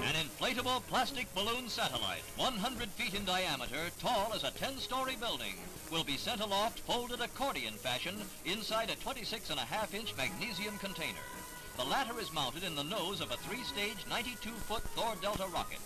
An inflatable plastic balloon satellite, 100 feet in diameter, tall as a 10-story building, will be sent aloft folded accordion fashion inside a 26.5-inch magnesium container. The latter is mounted in the nose of a 3-stage 92-foot Thor Delta rocket.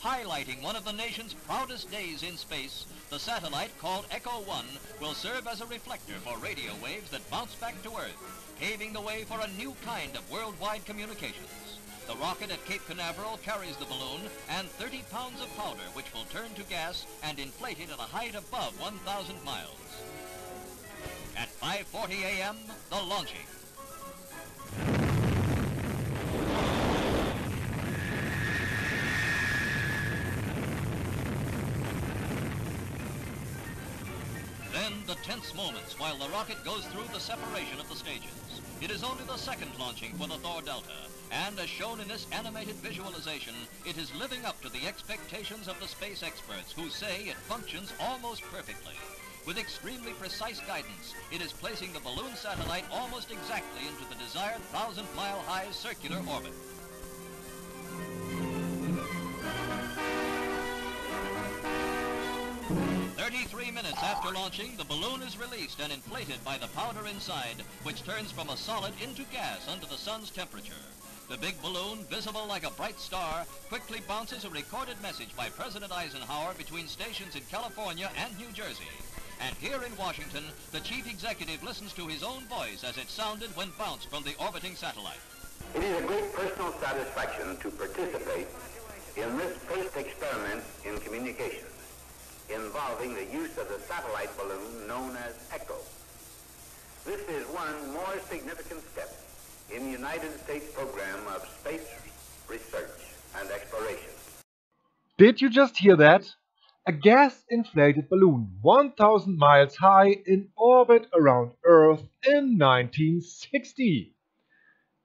Highlighting one of the nation's proudest days in space, the satellite, called Echo 1, will serve as a reflector for radio waves that bounce back to Earth, paving the way for a new kind of worldwide communications. The rocket at Cape Canaveral carries the balloon and 30 pounds of powder, which will turn to gas and inflate it at a height above 1,000 miles. At 5:40 a.m., the launching. Then the tense moments while the rocket goes through the separation of the stages. It is only the second launching for the Thor Delta, and as shown in this animated visualization, it is living up to the expectations of the space experts who say it functions almost perfectly. With extremely precise guidance, it is placing the balloon satellite almost exactly into the desired 1,000-mile-high circular orbit. "33 minutes after launching, the balloon is released and inflated by the powder inside, which turns from a solid into gas under the sun's temperature. The big balloon, visible like a bright star, quickly bounces a recorded message by President Eisenhower between stations in California and New Jersey. And here in Washington, the chief executive listens to his own voice as it sounded when bounced from the orbiting satellite. It is a great personal satisfaction to participate in this first experiment in communications, involving the use of the satellite balloon known as Echo. This is one more significant step in the United States program of space research and exploration. Did you just hear that? A gas-inflated balloon 1,000 miles high in orbit around Earth in 1960.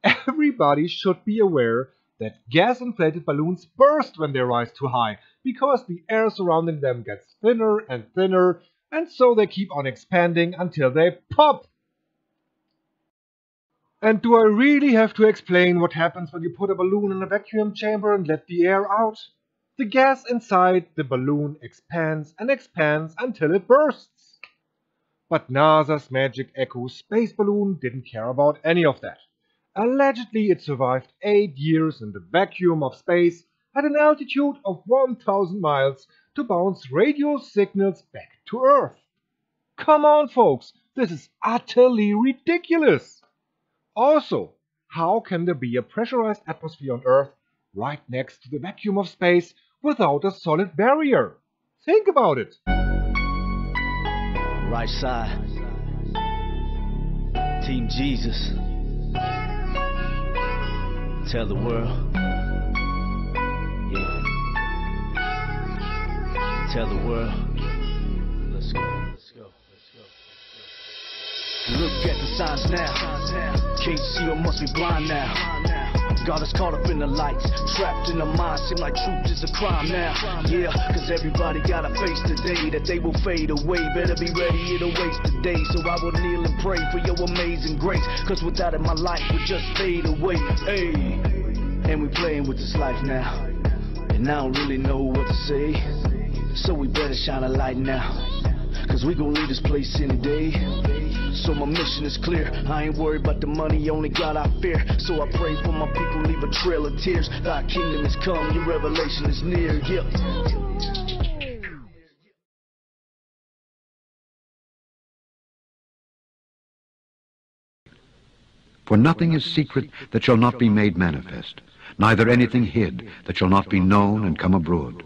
Everybody should be aware that gas-inflated balloons burst when they rise too high, because the air surrounding them gets thinner and thinner, and so they keep on expanding until they pop. And do I really have to explain what happens when you put a balloon in a vacuum chamber and let the air out? The gas inside the balloon expands and expands until it bursts. But NASA's Magic Echo space balloon didn't care about any of that. Allegedly, it survived 8 years in the vacuum of space at an altitude of 1,000 miles to bounce radio signals back to Earth. Come on, folks, this is utterly ridiculous. Also, how can there be a pressurized atmosphere on Earth right next to the vacuum of space without a solid barrier? Think about it. Right side. Team Jesus. Tell the world. Yeah. Tell the world. Let's go, let's go, let's go. Look at the signs now. Can't see or must be blind now. Got us caught up in the lights, trapped in the mind, seem like truth is a crime now. Yeah, cause everybody got a face today that they will fade away. Better be ready, it'll waste the day. So I will kneel and pray for your amazing grace, cause without it my life would just fade away. Hey, and we playing with this life now, and I don't really know what to say. So we better shine a light now, cause we gon' leave this place any day. So my mission is clear, I ain't worried about the money, only God I fear. So I pray for my people, leave a trail of tears. Thy kingdom has come, your revelation is near, yep. For nothing is secret that shall not be made manifest, neither anything hid that shall not be known and come abroad.